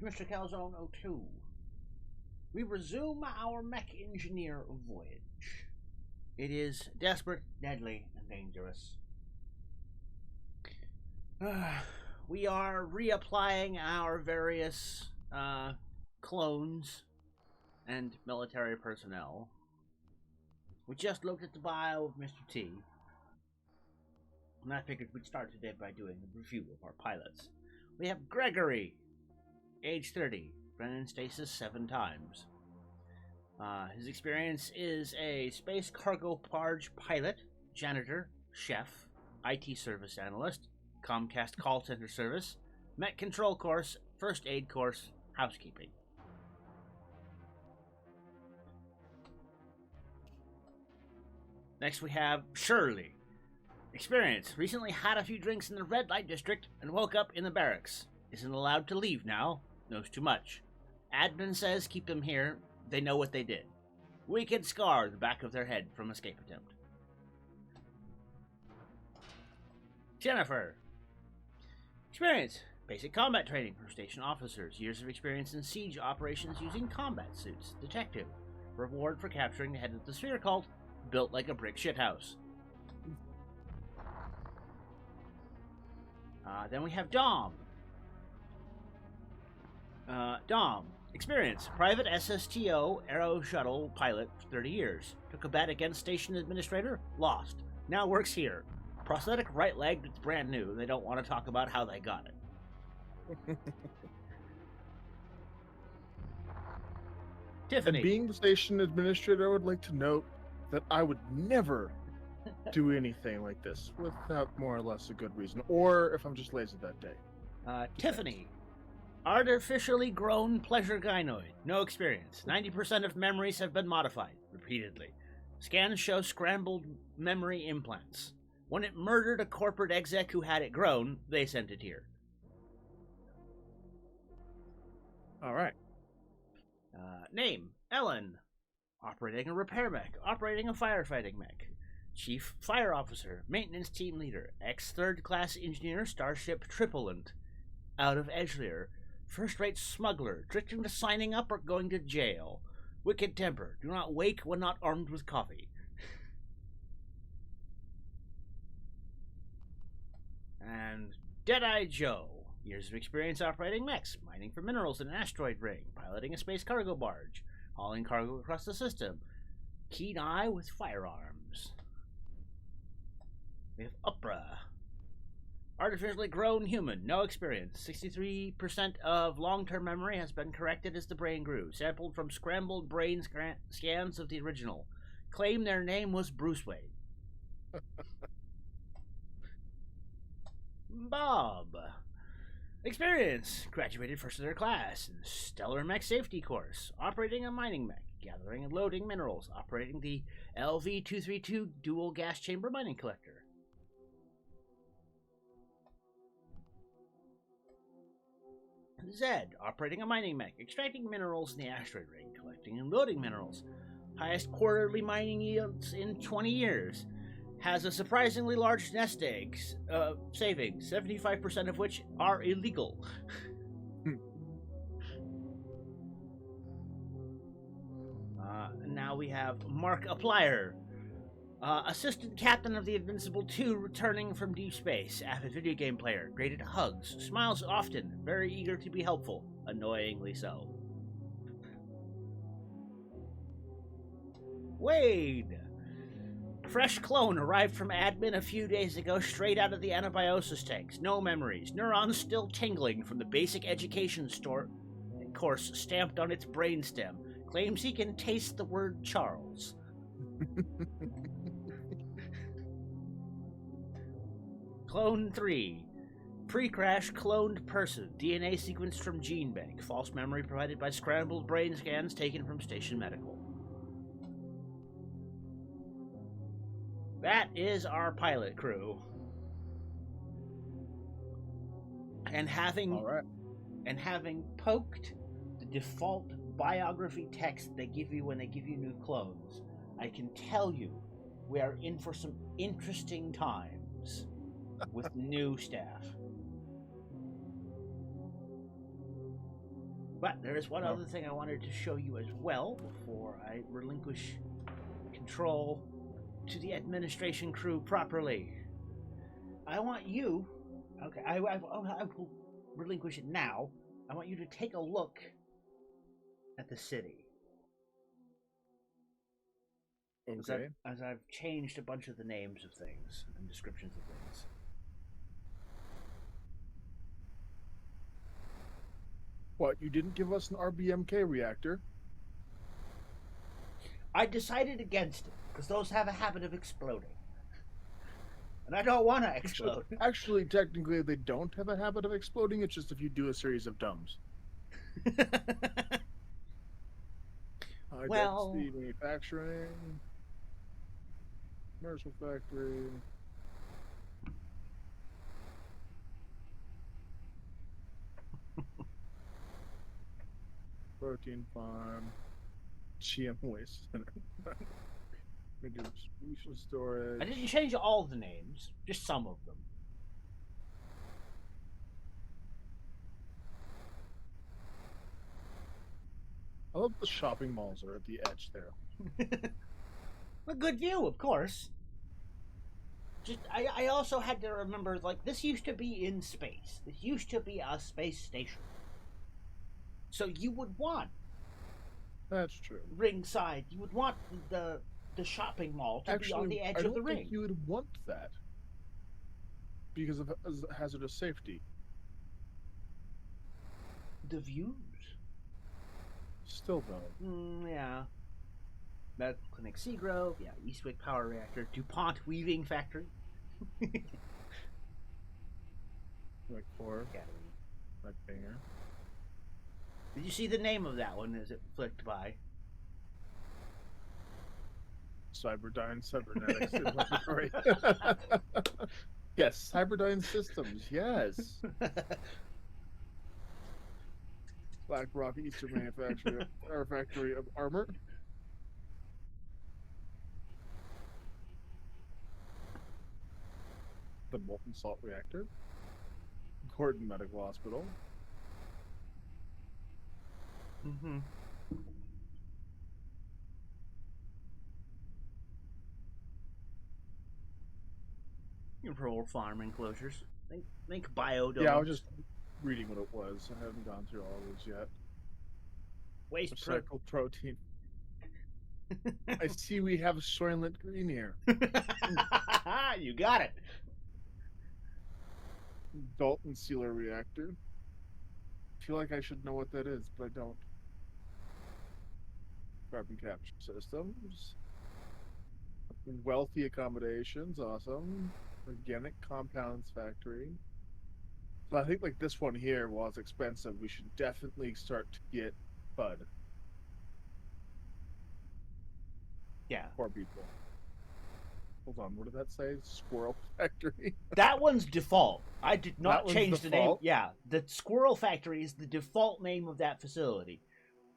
Mr. Calzone 02. We resume our mech engineer voyage. It is desperate, deadly, and dangerous. We are reapplying our various clones and military personnel. We just looked at the bio of Mr. T, and I figured we'd start today by doing a review of our pilots. We have Gregory, age 30, been in stasis 7 times. His experience is a space cargo barge pilot, janitor, chef, IT service analyst, Comcast call center service, Mech control course, first aid course, housekeeping. Next we have Shirley. Experience. Recently had a few drinks in the red light district and woke up in the barracks. Isn't allowed to leave now. Knows too much. Admin says keep them here. They know what they did. Wicked scar the back of their head from escape attempt. Jennifer. Experience. Basic combat training for station officers. Years of experience in siege operations using combat suits. Detective. Reward for capturing the head of the Sphere cult. Built like a brick shithouse. Then we have Dom. Dom. Experience. Private SSTO Aero Shuttle pilot for 30 years. Took a bet against station administrator. Lost. Now works here. Prosthetic right leg that's brand new. They don't want to talk about how they got it. Tiffany. And being the station administrator, I would like to note that I would never do anything like this without more or less a good reason, or if I'm just lazy that day. Tiffany. Artificially grown pleasure gynoid. No experience. 90% of memories have been modified repeatedly. Scans show scrambled memory implants. When it murdered a corporate exec who had it grown, they sent it here. All right. Name. Ellen. Operating a repair mech. Operating a firefighting mech. Chief Fire Officer. Maintenance Team Leader. Ex-third class engineer. Starship Tripulant. Out of Edgelier. First-rate smuggler. Tricked into signing up or going to jail. Wicked temper. Do not wake when not armed with coffee. And Deadeye Joe. Years of experience operating mechs, mining for minerals in an asteroid ring, piloting a space cargo barge, hauling cargo across the system. Keen eye with firearms. We have Upra. Artificially grown human, no experience. 63% of long-term memory has been corrected as the brain grew. Sampled from scrambled brain scans of the original. Claim their name was Bruce Wayne. Bob. Experience. Graduated first of their class in Stellar Mech Safety Course. Operating a mining mech. Gathering and loading minerals. Operating the LV-232 dual gas chamber mining collector. Zed. Operating a mining mech. Extracting minerals in the asteroid ring. Collecting and loading minerals. Highest quarterly mining yields in 20 years. Has a surprisingly large nest egg savings, 75% of which are illegal. And now we have Mark Applier, assistant captain of the Invincible 2, returning from deep space. Avid video game player, great at hugs, smiles often, very eager to be helpful, annoyingly so. Wade. Fresh clone arrived from admin a few days ago, straight out of the antibiosis tanks. No memories. Neurons still tingling from the basic education course stamped on its brainstem. Claims he can taste the word Charles. Clone 3. Pre-crash cloned person. DNA sequenced from gene bank. False memory provided by scrambled brain scans taken from Station Medical. That is our pilot crew. And having poked the default biography text they give you when they give you new clones, I can tell you we are in for some interesting times with new staff. But there is one No. other thing I wanted to show you as well before I relinquish control to the administration crew properly. I want you. Okay, I will relinquish it now. I want you to take a look at the city. Okay. As I've changed a bunch of the names of things and descriptions of things. What, you didn't give us an RBMK reactor? I decided against it because those have a habit of exploding. And I don't want to explode. Actually, technically, they don't have a habit of exploding. It's just if you do a series of dumps. Well, High-density manufacturing. Commercial factory. Protein farm. GM waste center. Distribution storage. I didn't change all the names, just some of them. I love the shopping malls are at the edge there. A good view, of course. Just I also had to remember, like, this used to be in space. This used to be a space station. So you would want That's true. ringside. You would want the shopping mall to be on the edge of the ring. I don't think you would want that because of hazardous safety. The views. Still though. Yeah. Medical Clinic Seagrove, yeah, Eastwick Power Reactor, DuPont Weaving Factory. Like 4. Yeah. Like Banger. Did you see the name of that one as it flicked by? Cyberdyne Cybernetics Laboratory. Yes, Cyberdyne Systems, yes. BlackRock Eastern Manufacturer or Factory of Armor. The Molten Salt Reactor. Gordon Medical Hospital. Mm-hmm. Rural farm enclosures. Think biodomes. Yeah, I was just reading what it was. I haven't gone through all of those yet. Waste Recycled protein. I see we have Soylent Green here. You got it. Dalton Sealer Reactor. I feel like I should know what that is, but I don't. Carbon capture systems. Wealthy accommodations, awesome. Organic compounds factory. So I think like this one here, while it's expensive, we should definitely start to get Bud. Yeah. For people. Hold on, what did that say? Squirrel Factory? That one's default. I did not change the name. Default? Yeah, the Squirrel Factory is the default name of that facility.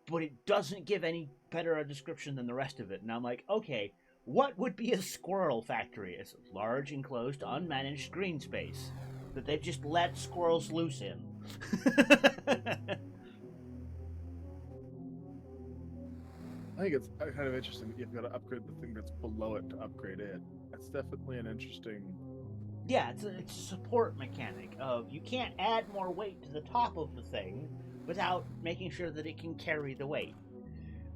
But it doesn't give any better a description than the rest of it. And I'm like, okay, what would be a squirrel factory? It's a large, enclosed, unmanaged green space that they've just let squirrels loose in. I think it's kind of interesting that you've got to upgrade the thing that's below it to upgrade it. That's definitely an interesting... Yeah, it's a support mechanic of you can't add more weight to the top of the thing without making sure that it can carry the weight.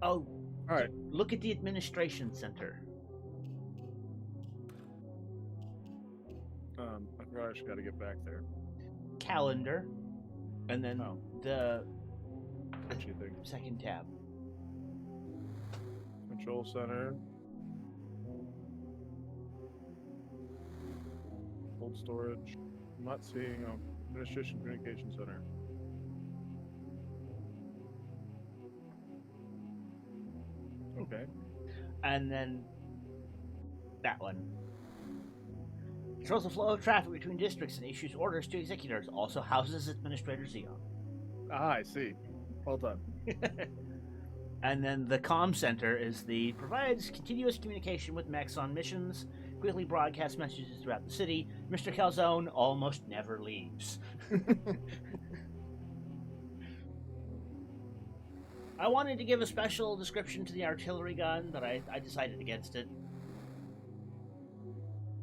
Oh, all right. Look at the administration center. I probably just got to get back there. Calendar, and then the second tab. Control center. Cold storage. I'm not seeing administration communication center. Okay. And then that one. Controls the flow of traffic between districts and issues orders to executors. Also houses Administrator Xeon. Ah, I see. Well done. And then the comm center is provides continuous communication with mechs on missions, quickly broadcasts messages throughout the city. Mr. Calzone almost never leaves. I wanted to give a special description to the artillery gun, but I decided against it.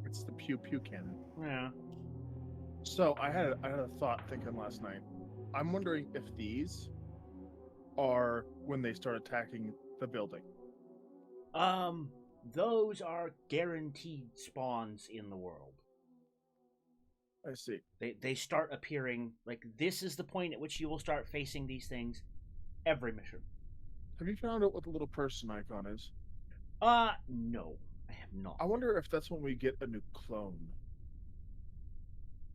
It's the pew pew cannon. Yeah. So I had a thought thinking last night. I'm wondering if these are when they start attacking the building. Those are guaranteed spawns in the world. I see. They start appearing, like, this is the point at which you will start facing these things every mission. Have you found out what the little person icon is? No, I have not. I wonder if that's when we get a new clone.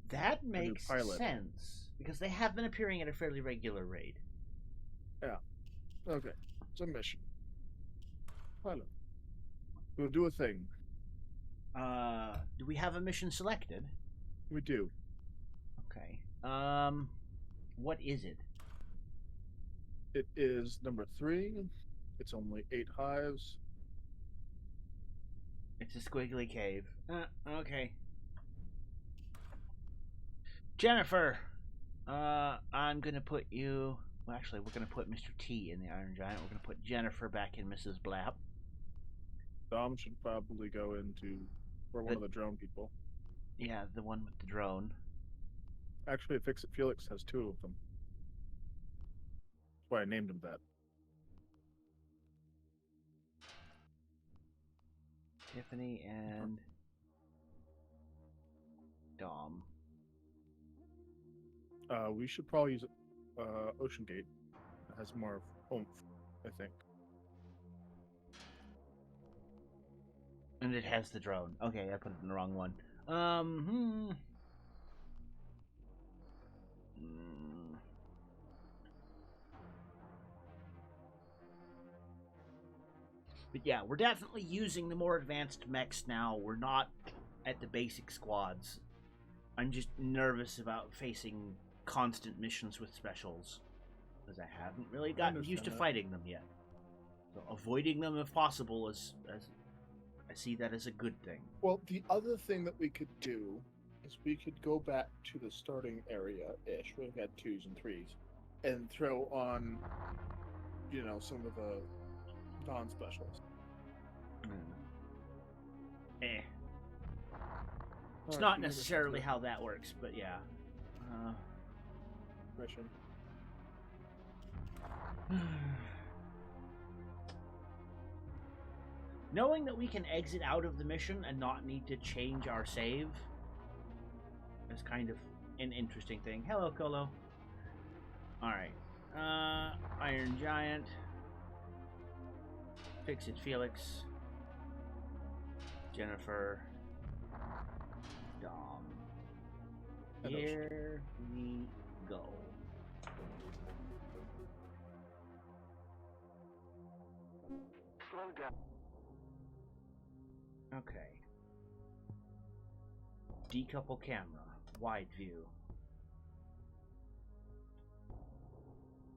That makes sense, because they have been appearing at a fairly regular rate. Yeah. Okay. It's a mission. Pilot. We'll do a thing. Do we have a mission selected? We do. Okay. What is it? It is number 3. It's only 8 hives. It's a squiggly cave. Okay. Jennifer, I'm gonna put you. Well, actually, we're gonna put Mr. T in the Iron Giant. We're gonna put Jennifer back in Mrs. Blap. Dom should probably go into for one of the drone people. Yeah, the one with the drone. Actually, Fix It Felix has 2 of them. That's why I named him that. Tiffany and Dom. We should probably use Ocean Gate. It has more oomph, I think. And it has the drone. Okay, I put it in the wrong one. But yeah, we're definitely using the more advanced mechs now. We're not at the basic squads. I'm just nervous about facing constant missions with specials, because I haven't really gotten used to fighting them yet. So avoiding them if possible is I see that as a good thing. Well, the other thing that we could do is we could go back to the starting area-ish, where we had 2s and 3s, and throw on, some of the non-specials. It's not necessarily how that works, but yeah. Mission. Knowing that we can exit out of the mission and not need to change our save is kind of an interesting thing. Hello, Colo. Alright. Iron Giant. Fix It Felix. Jennifer. Dom. Here we go. Slow down. Okay. Decouple camera. Wide view.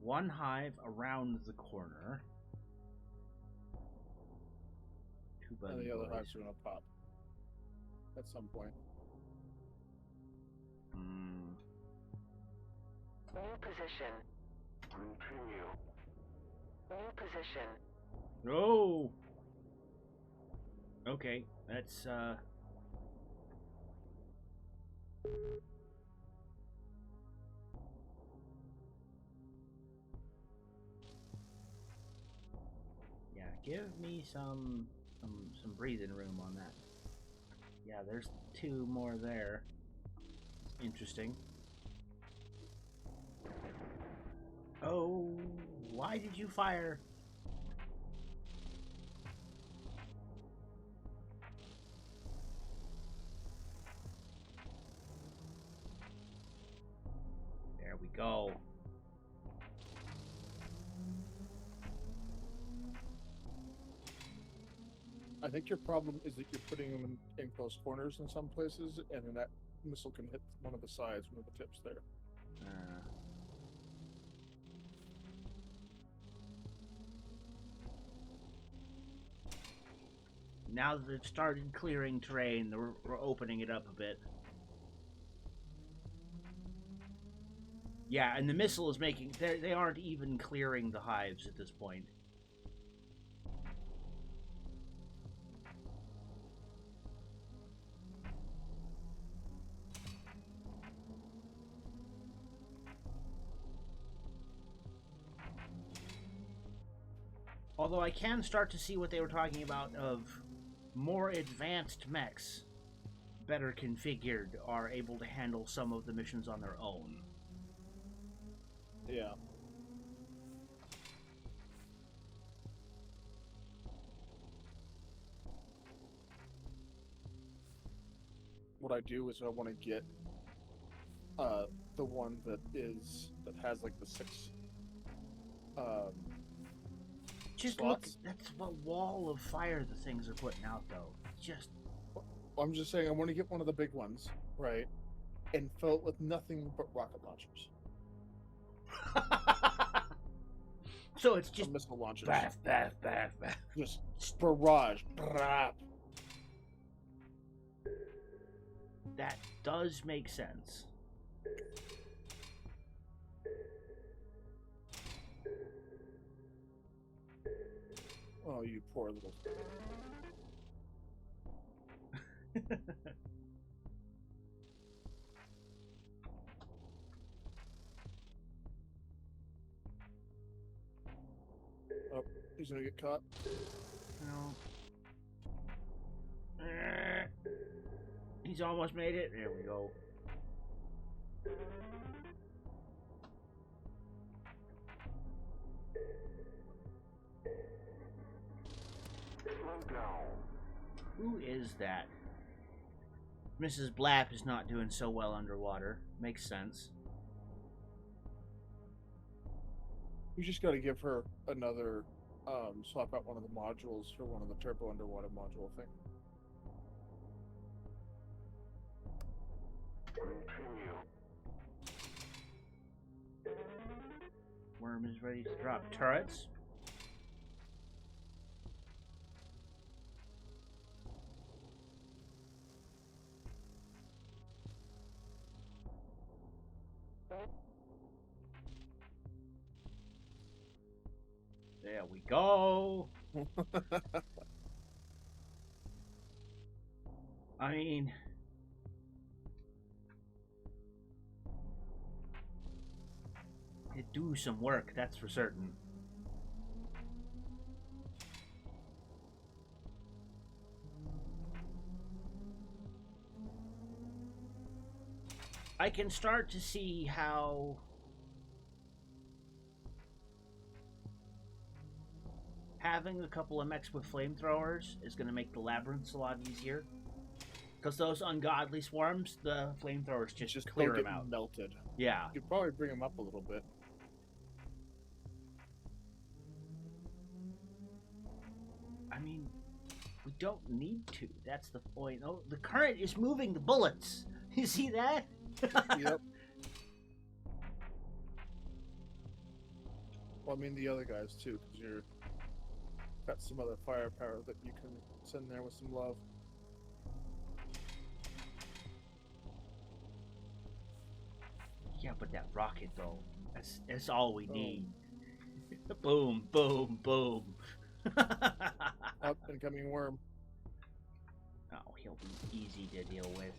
1 hive around the corner. 2 bunny And the other boys. hives are going to pop at some point. New position. Continue. New position. Oh! Okay, that's, yeah, give me some breathing room on that. Yeah, there's 2 more there. Interesting. Oh, why did you fire? There we go. I think your problem is that you're putting them in close corners in some places, and then that missile can hit one of the sides, one of the tips there. Now that they've started clearing terrain, we're opening it up a bit. Yeah, and the missile is making... They aren't even clearing the hives at this point. Although I can start to see what they were talking about of more advanced mechs, better configured, are able to handle some of the missions on their own. Yeah. What I do is I want to get the one that has like the 6 Just slots. look, that's what wall of fire the things are putting out, though. Just... I'm just saying I want to get one of the big ones, right? And fill it with nothing but rocket launchers. So it's just... Or missile launchers. Baff, baff, baff, baff. Just barrage. Brap. That does make sense. Oh, you poor little... Oh, he's gonna get caught. No. He's almost made it. There we go. Slow down. Who is that? Mrs. Blapp is not doing so well underwater. Makes sense. You just gotta give her another, swap out one of the modules for one of the turbo underwater module thing. Continue. Worm is ready to drop turrets. There we go. I mean, it do some work, that's for certain. I can start to see how having a couple of mechs with flamethrowers is going to make the labyrinths a lot easier. Because those ungodly swarms, the flamethrowers just clear don't them get out. melted. Yeah. You could probably bring them up a little bit. I mean, we don't need to. That's the point. Oh, the current is moving the bullets. You see that? Yep. Well, I mean the other guys too, because you're got some other firepower that you can send there with some love. Yeah, but that rocket though, that's all we need. Boom, boom, boom. Up incoming worm. Oh, he'll be easy to deal with.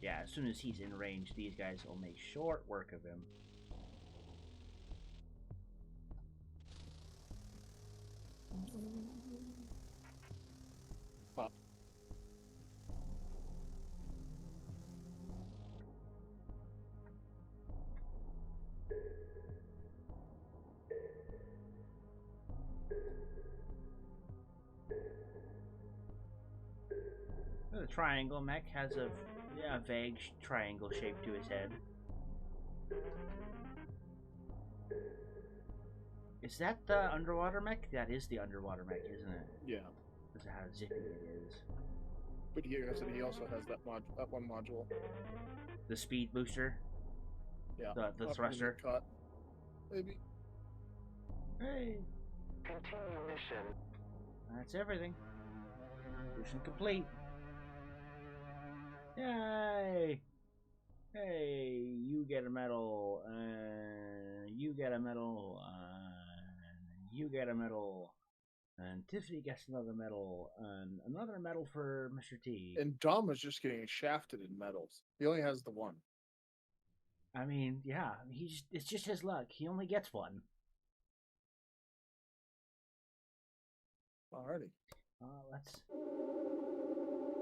Yeah, as soon as he's in range, these guys will make short work of him. Pop. The triangle mech has a vague triangle shape to his head. Is that the underwater mech? That is the underwater mech, isn't it? Yeah. Because of how zippy it is. But he also has that one module. The speed booster? Yeah. The Up, thruster? Caught. Maybe. Hey! Continue mission. That's everything. Mission complete. Yay! Hey, you get a medal, you get a medal, you get a medal, and Tiffany gets another medal, and another medal for Mr. T. And Dom is just getting shafted in medals. He only has the one. I mean, yeah, it's just his luck. He only gets one. Alrighty. Let's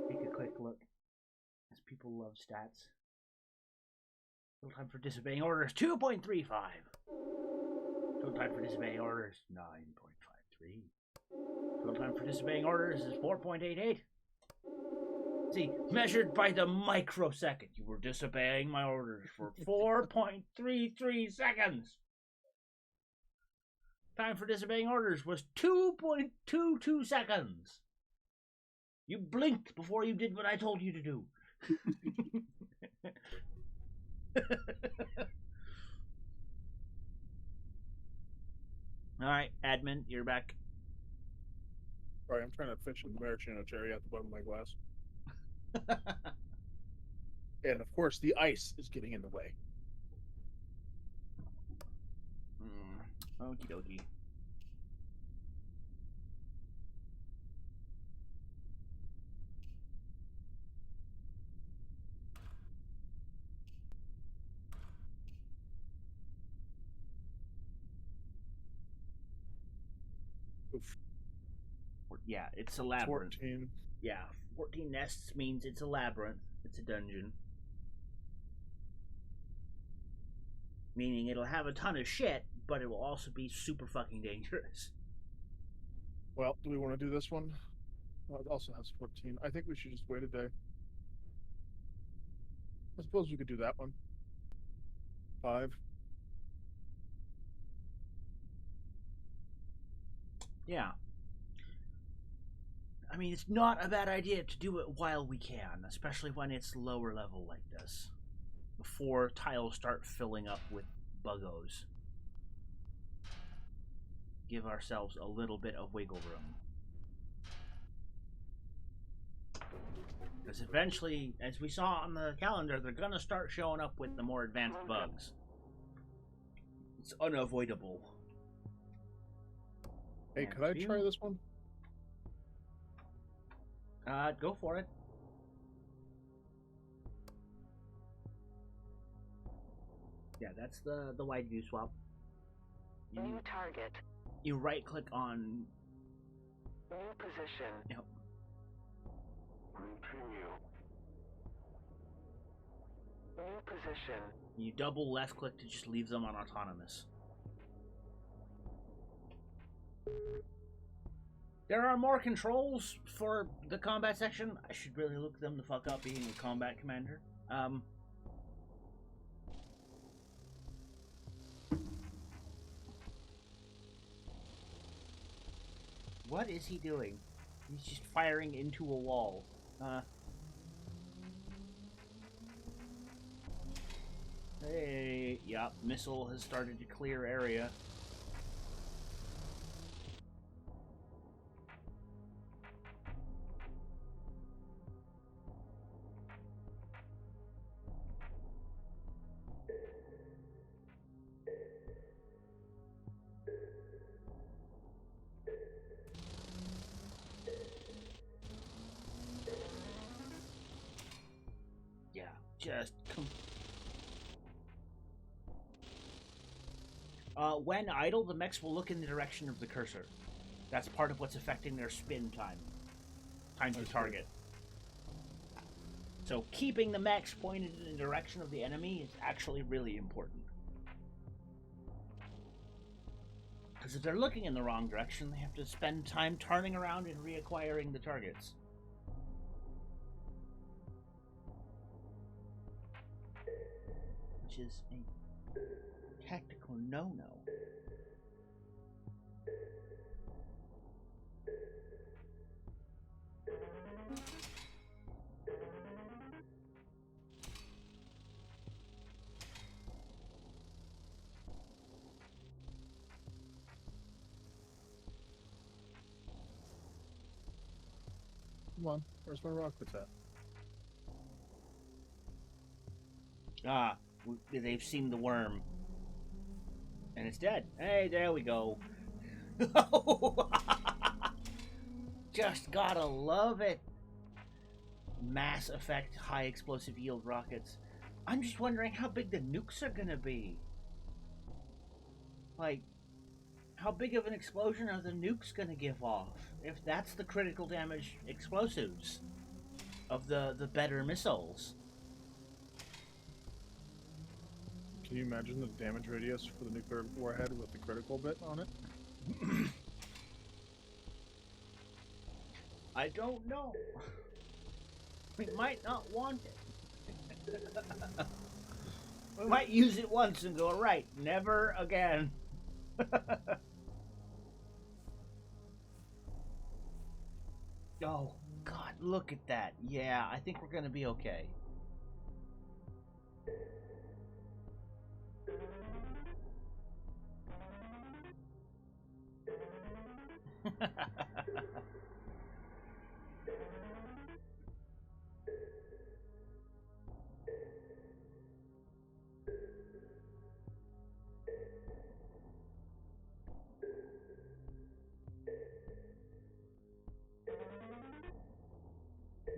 take a quick look, as people love stats. Total time for disobeying orders, 2.35. Total time for disobeying orders, 9.53. Total time for disobeying orders is 4.88. See, measured by the microsecond, you were disobeying my orders for 4.33 seconds. Time for disobeying orders was 2.22 seconds. You blinked before you did what I told you to do. Alright, admin, you're back. Sorry, I'm trying to fish a maraschino cherry out the bottom of my glass. And of course, the ice is getting in the way. Okie dokie. Oof. Yeah, it's a labyrinth. 14. Yeah, 14 nests means it's a labyrinth. It's a dungeon. Meaning it'll have a ton of shit, but it will also be super fucking dangerous. Well, do we want to do this one? Well, it also has 14. I think we should just wait a day. I suppose we could do that one. 5. Yeah. I mean, it's not a bad idea to do it while we can, especially when it's lower level like this. Before tiles start filling up with buggos. Give ourselves a little bit of wiggle room. Because eventually, as we saw on the calendar, they're gonna start showing up with the more advanced bugs. It's unavoidable. Hey, could I try this one? Go for it. Yeah, that's the wide view swap. New target. You right click on. New position. Yep. Continue. New position. You double left click to just leave them on autonomous. There are more controls for the combat section. I should really look them the fuck up being a combat commander. What is he doing? He's just firing into a wall. Hey, yep, missile has started to clear area. Yeah, just when idle, the mechs will look in the direction of the cursor. That's part of what's affecting their spin time. Time to target. So keeping the mechs pointed in the direction of the enemy is actually really important. Because if they're looking in the wrong direction, they have to spend time turning around and reacquiring the targets. Which is a tactical no-no. Come on, where's my rockets at? Ah, they've seen the worm. And it's dead. Hey, there we go. Just gotta love it. Mass effect, high explosive yield rockets. I'm just wondering how big the nukes are gonna be. Like, how big of an explosion are the nukes gonna give off? If that's the critical damage explosives of the better missiles. Can you imagine the damage radius for the nuclear warhead with the critical bit on it? I don't know. We might not want it. Might use it once and go, right, never again. Oh, God, look at that. Yeah, I think we're going to be okay.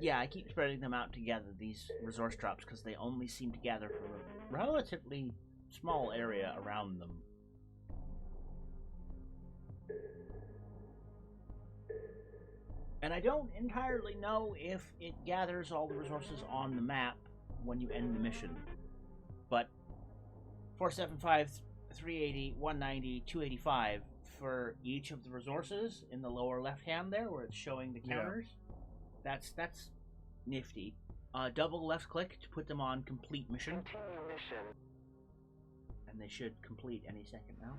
Yeah, I keep spreading them out together, these resource drops, because they only seem to gather from a relatively small area around them. And I don't entirely know if it gathers all the resources on the map when you end the mission. But 475, 380, 190, 285 for each of the resources in the lower left hand there where it's showing the counters. Yeah. That's nifty. Double left click to put them on complete mission. Continue mission. And they should complete any second now.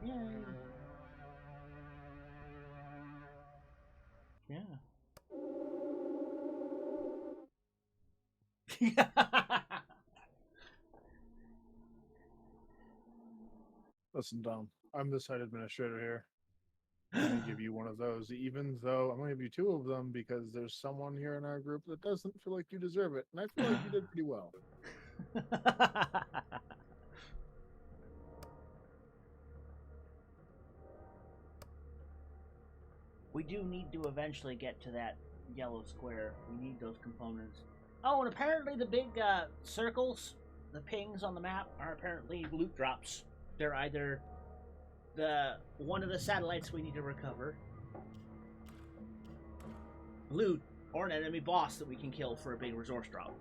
Yay! Yeah. Listen, Dom, I'm the site administrator here. I'm going to give you one of those, even though I'm going to give you two of them because there's someone here in our group that doesn't feel like you deserve it. And I feel like you did pretty well. We do need to eventually get to that yellow square. We need those components. Oh, and apparently the big circles, the pings on the map, are apparently loot drops. They're either one of the satellites we need to recover, loot, or an enemy boss that we can kill for a big resource drop.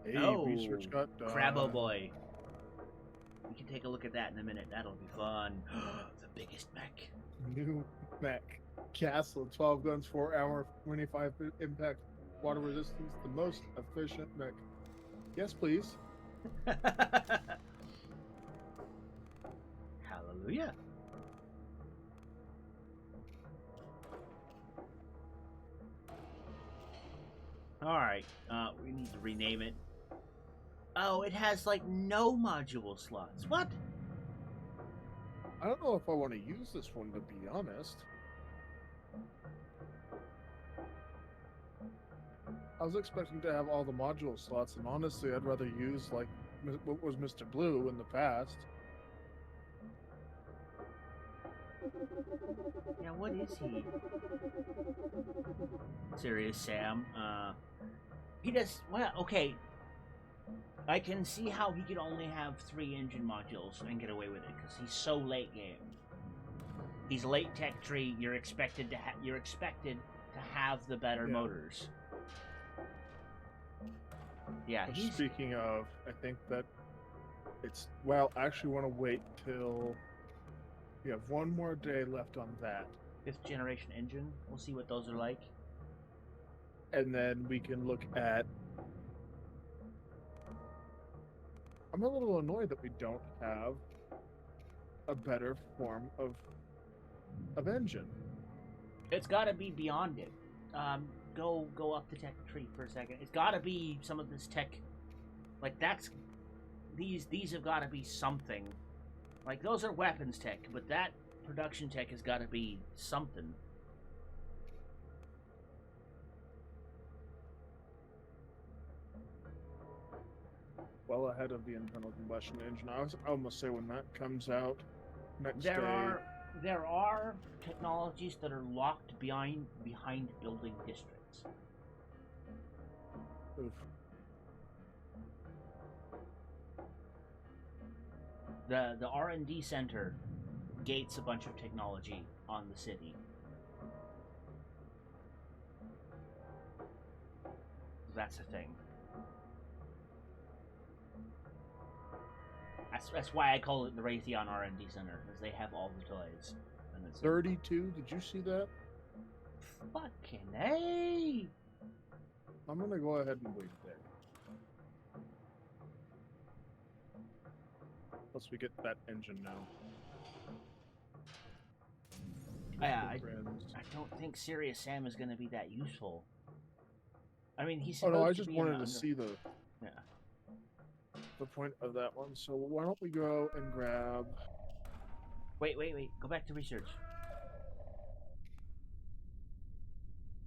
Hey, research got done. Crabbo boy. We can take a look at that in a minute. That'll be fun. The biggest mech. New mech. Castle, 12 guns, 4 armor, 25 impact, water resistance, the most efficient mech. Yes, please. Hallelujah. Alright, we need to rename it. Oh, it has, like, no module slots. What? I don't know if I want to use this one, to be honest. I was expecting to have all the module slots, and honestly, I'd rather use, like, what was Mr. Blue in the past. Yeah, what is he? Serious Sam. He does, well, okay. I can see how he could only have 3 engine modules and get away with it, because he's so late game. He's late tech tree, you're expected to have the better motors. Yeah, Speaking of, I think that it's, well, I actually want to wait till we have one more day left on that. 5th generation engine. We'll see what those are like. And then we can look at... I'm a little annoyed that we don't have a better form of engine. It's got to be beyond it. Go up the tech tree for a second. It's got to be some of this tech. Like, that's... These have got to be something. Like, those are weapons tech, but that production tech has got to be something. well ahead of the internal combustion engine. I was almost say when that comes out next There day. there are technologies that are locked behind building districts. Oof. The R&D center gates a bunch of technology on the city. That's a thing. That's why I call it the Raytheon R&D Center, because they have all the toys. And it's 32. Did you see that? fucking A. I'm gonna go ahead and wait there. Once we get that engine now. Yeah, I Friends. don't think Serious Sam is going to be that useful. I mean, he's Oh supposed no, I to just be wanted an to see the point of that one. So why don't we go and grab? Wait. Go back to research.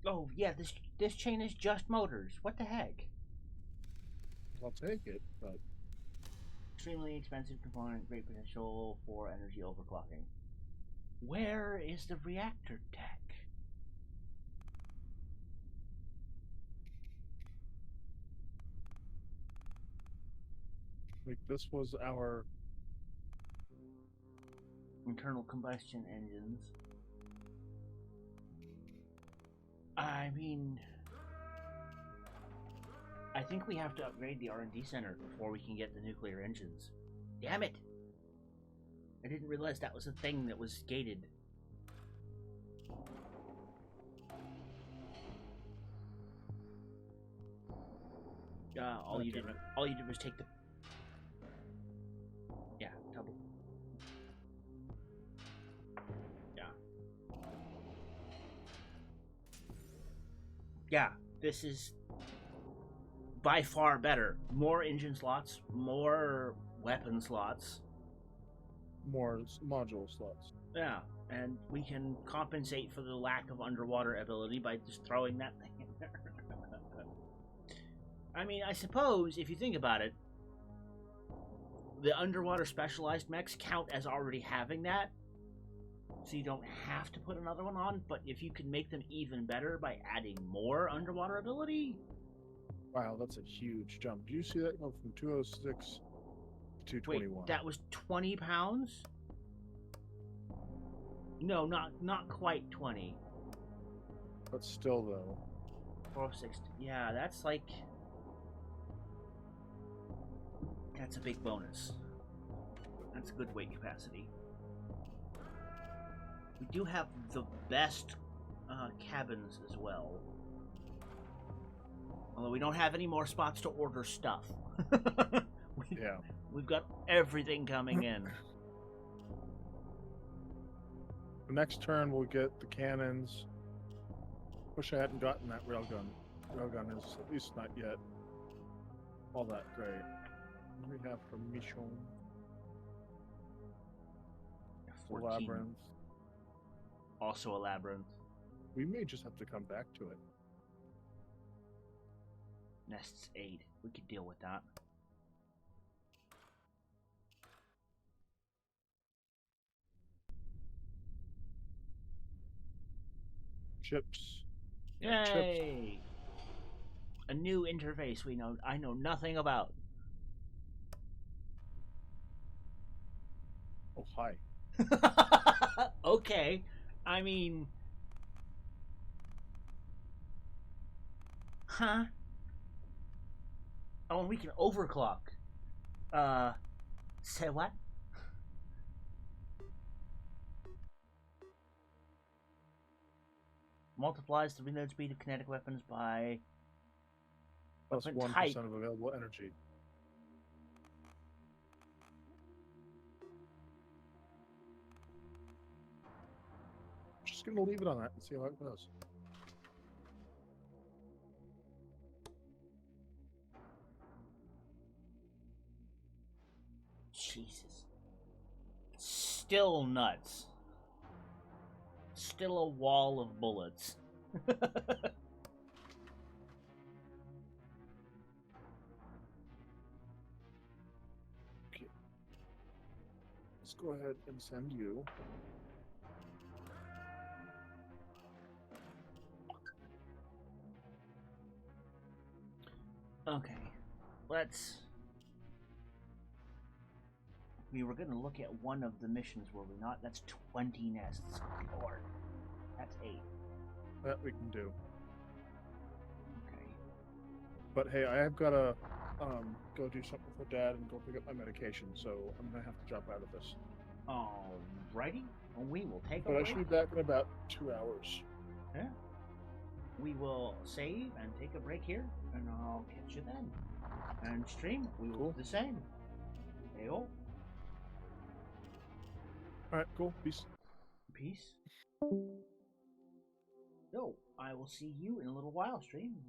Oh yeah, this chain is just motors. What the heck? I'll take it, but Extremely expensive component, great potential for energy overclocking. Where is the reactor tech? like this was our Internal combustion engines. I mean, I think we have to upgrade the R&D center before we can get the nuclear engines. Damn it! I didn't realize that was a thing that was gated. All you did was take the double. Yeah, this is by far better. More engine slots, more weapon slots. more module slots. Yeah, and we can compensate for the lack of underwater ability by just throwing that thing in there. I mean, I suppose, if you think about it, the underwater specialized mechs count as already having that, so you don't have to put another one on, but if you can make them even better by adding more underwater ability... Wow, that's a huge jump. Do you see that go from 206 to 221? Wait, that was 20 pounds? No, not quite 20. But still, though. 460. Yeah, that's like... That's a big bonus. That's a good weight capacity. We do have the best cabins as well. Although we don't have any more spots to order stuff. Yeah. We've got everything coming in. The next turn, we'll get the cannons. Wish I hadn't gotten that railgun. Railgun is at least not yet all that great. What do we have for Michon? 14. Labyrinth. Also a labyrinth. We may just have to come back to it. Nests 8. We could deal with that. Chips. Yay! A new interface I know nothing about. Oh, hi. Okay. I mean... Huh? Oh, and we can overclock. Say what? Multiplies the reload speed of kinetic weapons by... Plus weapon 1% type. of available energy. Just gonna leave it on that and see how it goes. Jesus. Still nuts. Still a wall of bullets. Let's go ahead and send you. Okay, let's. We were going to look at one of the missions, were we not? That's 20 nests. Lord, that's 8. That we can do. Okay. But hey, I have got to go do something for Dad and go pick up my medication, so I'm gonna have to jump out of this. Alrighty. Well, we will take a But I break. should be back in about 2 hours. Yeah. We will save and take a break here, and I'll catch you then. And stream, we will Cool. do the same. Hey, oh, All right, cool. Peace. peace. So, I will see you in a little while, stream.